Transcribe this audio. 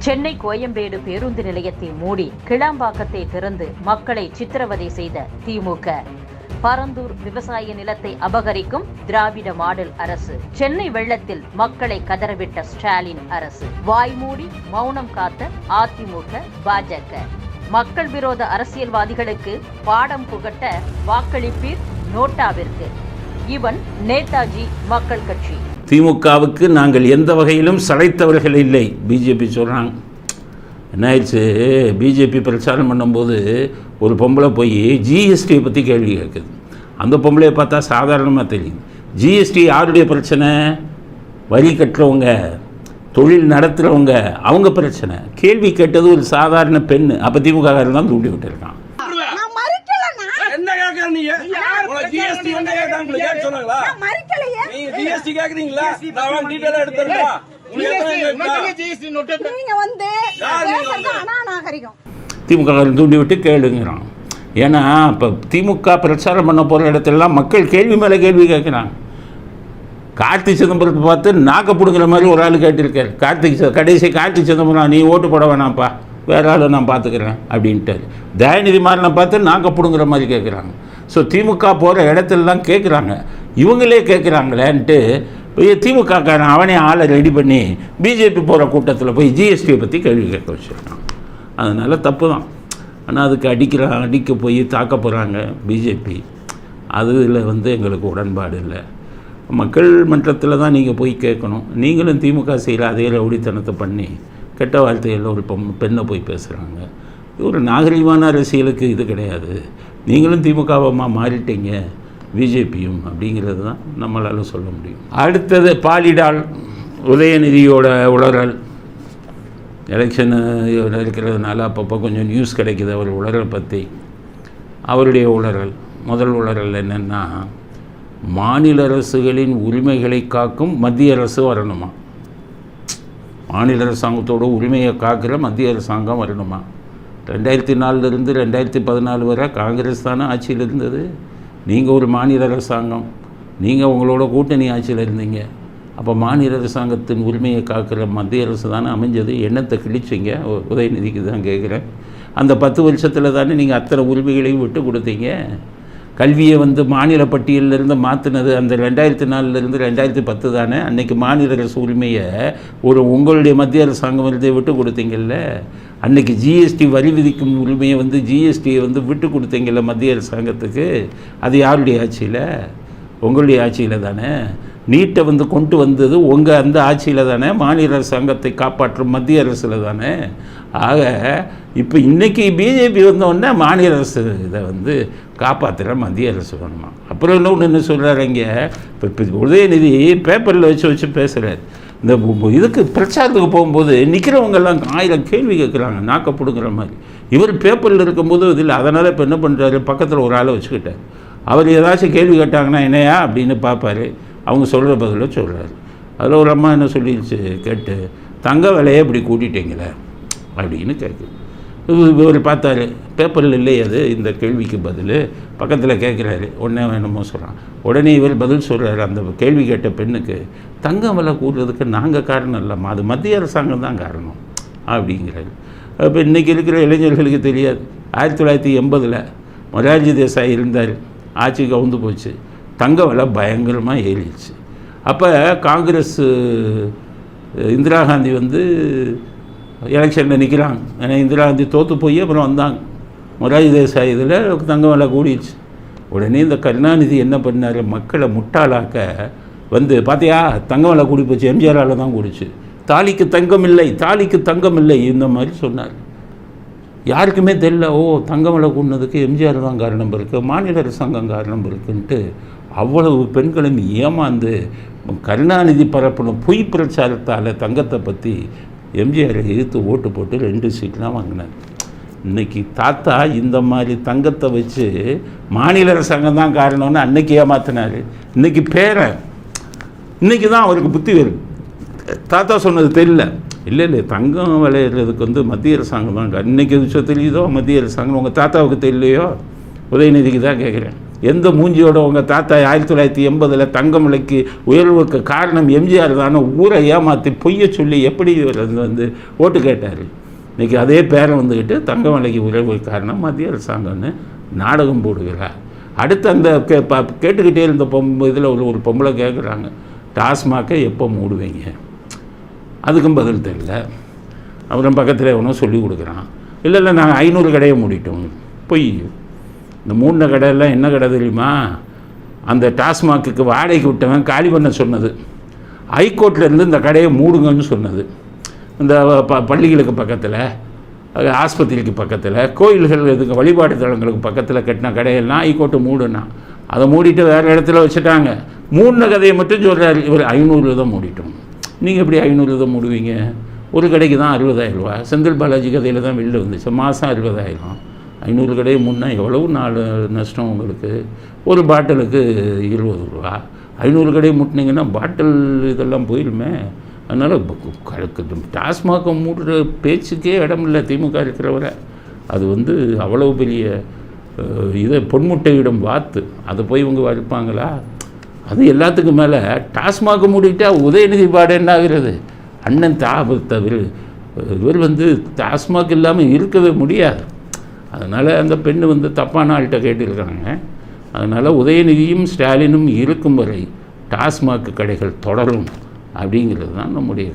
சென்னை கோயம்பேடு பேருந்து நிலையத்தை மூடி கிளாம்பாக்கத்தை திறந்து மக்களை சித்திரவதை செய்த திமுக. பரந்தூர் விவசாய நிலத்தை அபகரிக்கும் திராவிட மாடல் அரசு. சென்னை வெள்ளத்தில் மக்களை கதறவிட்ட ஸ்டாலின் அரசு. வாய்மூடி மௌனம் காத்த அதிமுக, பாஜக. மக்கள் விரோத அரசியல்வாதிகளுக்கு பாடம் புகட்ட வாக்களிப்பீர் நோட்டாவிற்கு. இவன் நேதாஜி மக்கள் கட்சி. திமுகவுக்கு நாங்கள் எந்த வகையிலும் சளைத்தவர்கள் இல்லை. பிஜேபி சொல்கிறாங்க. என்ன ஆயிடுச்சு, பிஜேபி பிரச்சாரம் பண்ணும்போது ஒரு பொம்பளை போய் ஜிஎஸ்டியை பற்றி கேள்வி கேட்குது. அந்த பொம்பளையை பார்த்தா சாதாரணமாக தெரியுது. ஜிஎஸ்டி யாருடைய பிரச்சனை? வரி கட்டுறவங்க, தொழில் நடத்துகிறவங்க, அவங்க பிரச்சனை. கேள்வி கேட்டது ஒரு சாதாரண பெண். அப்போ திமுக தான் தூண்டி விட்டுருக்கான். திமுக தூண்டி விட்டு கேளுங்கிறான். ஏன்னா இப்போ திமுக பிரச்சாரம் பண்ண போகிற இடத்துலலாம் மக்கள் கேள்வி மேலே கேள்வி கேட்குறாங்க. கார்த்தி சிதம்பரத்தை பார்த்து நாக்க பிடுங்குற மாதிரி ஒரு ஆள் கேட்டிருக்கார். கார்த்தி சிதம்பரம், நீ ஓட்டு போட வேணாம்ப்பா, வேறு ஆள் நான் பார்த்துக்கிறேன் அப்படின்ட்டார். தயாநிதி மாறனை பார்த்து நாக்க பிடுங்குற மாதிரி கேட்குறாங்க. ஸோ திமுக போகிற இடத்துலலாம் கேட்குறாங்க. இவங்களே கேட்குறாங்களேன்ட்டு திமுகக்காரன் அவனே ஆளை ரெடி பண்ணி பிஜேபி போகிற கூட்டத்தில் போய் ஜிஎஸ்டியை பற்றி கேள்வி கேட்க வச்சுருக்கான். அதனால் தப்பு தான். ஆனால் அதுக்கு அடிக்க போய் தாக்க போகிறாங்க பிஜேபி. அதில் எங்களுக்கு உடன்பாடு இல்லை. மக்கள் மன்றத்தில் தான் நீங்கள் போய் கேட்கணும். நீங்களும் திமுக செய்கிற அதே ரவுடித்தனத்தை பண்ணி கெட்ட வார்த்தையில் ஒரு பெண்ணை போய் பேசுகிறாங்க. இது ஒரு நாகரிகமான அரசியலுக்கு இது கிடையாது. நீங்களும் திமுகவமாக மாறிட்டீங்க, பிஜேபியும், அப்படிங்கிறது தான் நம்மளால் சொல்ல முடியும். அடுத்தது பாலிடால் உதயநிதியோட உளறல். எலெக்ஷன் இருக்கிறதுனால அப்பப்போ கொஞ்சம் நியூஸ் கிடைக்கிது அவர் உளறல் பற்றி. அவருடைய உளறல், முதல் உளறல் என்னென்னா, மாநில அரசுகளின் உரிமைகளை காக்கும் மத்திய அரசு வரணுமா, மாநில அரசாங்கத்தோட உரிமையை காக்கிற மத்திய அரசாங்கம் வரணுமா. 2004 2014 வரை காங்கிரஸ் தானே ஆட்சியில் இருந்தது. நீங்கள் ஒரு மாநில அரசாங்கம், நீங்கள் உங்களோட கூட்டணி ஆட்சியில் இருந்தீங்க. அப்போ மாநில அரசாங்கத்தின் உரிமையை காக்கிற மத்திய அரசு தானே அமைஞ்சது. எண்ணத்தை கிழிச்சிங்க. உதயநிதிக்கு தான் கேட்குறேன். அந்த 10 வருஷத்தில் தானே நீங்கள் அத்தனை உரிமைகளையும் விட்டு கொடுத்தீங்க. கல்வியை மாநில பட்டியலிருந்து மாற்றினது அந்த 2004 2010 தானே. அன்றைக்கி மாநில அரசு உரிமையை உங்களுடைய மத்திய அரசாங்கம் விட்டு கொடுத்தீங்கல்ல. அன்றைக்கி ஜிஎஸ்டி வரி விதிக்கும் உரிமையை ஜிஎஸ்டியை விட்டு கொடுத்தீங்கல்ல மத்திய அரசாங்கத்துக்கு. அது யாருடைய ஆட்சியில்? உங்களுடைய ஆட்சியில் தானே. நீட்டை கொண்டு வந்தது உங்கள் அந்த ஆட்சியில் தானே. மாநில அரசாங்கத்தை காப்பாற்றும் மத்திய அரசில் தானே. ஆக இப்போ இன்றைக்கி பிஜேபி வந்தோடனே மாநில அரசு இதை காப்பாற்றுற மத்திய அரசு வேணுமா. அப்புறம் இன்னொன்று என்ன சொல்கிறாரு இங்கே, இப்போ உதயநிதி பேப்பரில் வச்சு பேசுகிறார். இந்த இதுக்கு பிரச்சாரத்துக்கு போகும்போது நிற்கிறவங்கெல்லாம் 1000 கேள்வி கேட்குறாங்க, நாக்கப்படுங்கிற மாதிரி. இவர் பேப்பரில் இருக்கும்போது இதில். அதனால் இப்போ என்ன பண்ணுறாரு, பக்கத்தில் ஒரு ஆளை வச்சுக்கிட்டார். அவர் ஏதாச்சும் கேள்வி கேட்டாங்கன்னா என்னையா அப்படின்னு பார்ப்பார். அவங்க சொல்கிற பதில சொல்கிறாரு. அதில் ஒரு அம்மா என்ன சொல்லிடுச்சு கேட்டு, தங்க விலையை இப்படி கூட்டிட்டீங்களே அப்படின்னு கேட்குது. இவர் பார்த்தாரு, பேப்பரில் இல்லையே அது இந்த கேள்விக்கு பதில். பக்கத்தில் கேட்குறாரு, உடனே வேணுமோ சொல்கிறான். உடனே இவர் பதில் சொல்கிறாரு அந்த கேள்வி கேட்ட பெண்ணுக்கு, தங்கம் விலை கூடுறதுக்கு நாங்கள் காரணம் இல்லைம்மா, அது மத்திய அரசாங்கம் தான் காரணம் அப்படிங்கிறாரு. இப்போ இன்றைக்கி இருக்கிற இளைஞர்களுக்கு தெரியாது. 1980 மொரார்ஜி தேசாய் இருந்தார், ஆட்சி கவுந்து போச்சு, தங்க விலை பயங்கரமாக ஏறிடுச்சு. அப்போ காங்கிரஸ் இந்திரா காந்தி எலெக்ஷனில் நிற்கிறாங்க. ஏன்னா இந்திரா காந்தி தோற்று போய் அப்புறம் வந்தாங்க. மொரார்ஜி தேசாய் இதில் தங்க விலை கூடிடுச்சு. உடனே இந்த கருணாநிதி என்ன பண்ணார், மக்களை முட்டாளாக்க பார்த்தியா தங்க விலை கூடி போச்சு, எம்ஜிஆரால் தான் கூடிச்சு, தாலிக்கு தங்கம் இல்லை, தாலிக்கு தங்கம் இல்லை, இந்த மாதிரி சொன்னார். யாருக்குமே தெரியல, தங்க விலை கூடினதுக்கு எம்ஜிஆர் தான் காரணம் இருக்குது, மாநில அரசாங்கம் காரணம் இருக்குன்ட்டு அவ்வளவு பெண்களும் ஏமாந்து கருணாநிதி பரப்பணும் பொய் பிரச்சாரத்தால் தங்கத்தை பற்றி எம்ஜிஆரை எதிர்த்து ஓட்டு போட்டு 2 சீட்லாம் வாங்கினார். இன்றைக்கி தாத்தா இந்த மாதிரி தங்கத்தை வச்சு மாநில அரசாங்கம் தான் காரணம்னு அன்றைக்கி ஏமாத்தினார். இன்றைக்கி பேரன் இன்றைக்கி தான் அவருக்கு புத்தி வரும். தாத்தா சொன்னது தெரியல. இல்லை தங்கம் விளையிறதுக்கு மத்திய அரசாங்கம் தான். இன்றைக்கி தெரியுதோ மத்திய அரசாங்கம், உங்கள் தாத்தாவுக்கு தெரியலையோ? உதயநிதிக்கு தான் கேட்குறேன். எந்த மூஞ்சியோட உங்கள் தாத்தா 1980 தங்கம் விலைக்கு உயர்வுக்கு காரணம் எம்ஜிஆர் தானே ஊரை ஏமாற்றி பொய்ய சொல்லி எப்படி இவர் வந்து ஓட்டு கேட்டார். இன்றைக்கி அதே பேரை வந்துக்கிட்டு தங்கம் விலைக்கு உயர்வுக்கு காரணம் மத்திய அரசாங்கம்னு நாடகம் போடுகிறார். அடுத்து அந்த கேட்டுக்கிட்டே இருந்த இதில் ஒரு பொம்பளை கேட்குறாங்க, டாஸ்மாகை எப்போ மூடுவீங்க? அதுக்கும் பதில் தெரியல. அப்புறம் பக்கத்தில் எவனோ சொல்லி கொடுக்குறான், இல்லை நாங்கள் 500 கடையை மூடிட்டோம். பொய். இந்த மூடின கடையெல்லாம் என்ன கடை தெரியுமா? அந்த டாஸ்மாக்கு வாடகைக்கு விட்டவன் காலி பண்ண சொன்னது, ஹைகோர்ட்லேருந்து இந்த கடையை மூடுங்கன்னு சொன்னது. இந்த பள்ளிகளுக்கு பக்கத்தில், ஆஸ்பத்திரிக்கு பக்கத்தில், கோயில்கள் இதுக்கு வழிபாடு தலங்களுக்கு பக்கத்தில் கட்டின கடையெல்லாம் ஹைகோர்ட்டு மூடுனா அதை மூடிட்டு வேறு இடத்துல வச்சுட்டாங்க. மூடின கதையை மட்டும் சொல்கிறார் இவர் 500 தான் மூடிட்டோம். நீங்கள் எப்படி 500 தான் மூடுவீங்க? ஒரு கடைக்கு தான் 60,000 ரூபா. செந்தில் பாலாஜி கதையில் தான் வெளில வந்துச்சு, மாதம் 60,000. 500 கடையை மூடினா எவ்வளவு நாள் நஷ்டம் உங்களுக்கு? ஒரு பாட்டிலுக்கு 20 ரூபா. 500 கடையை மூட்டினீங்கன்னா பாட்டில் இதெல்லாம் போயிடுமே. அதனால் டாஸ்மாகை மூடுற பேச்சுக்கே இடம் இல்லை திமுக இருக்கிறவரை. அது வந்து அவ்வளவு பெரிய இதை பொன்முட்டையிடம் வாத்து, அதை போய் இவங்க வளர்ப்பாங்களா? அது எல்லாத்துக்கும் மேலே டாஸ்மாகை மூடிட்டால் உதயநிதி பாடு என்ன ஆகிறது? அண்ணன் தவிர இவர் வந்து டாஸ்மாக் இல்லாமல் இருக்கவே முடியாது. அதனால் அந்த பெண்ணு வந்து தப்பான ஆள்கிட்ட கேட்டிருக்காங்க. அதனால் உதயநிதியும் ஸ்டாலினும் இருக்கும் வரை டாஸ்மாக் கடைகள் தொடரும் அப்படிங்கிறது தான் நம்முடைய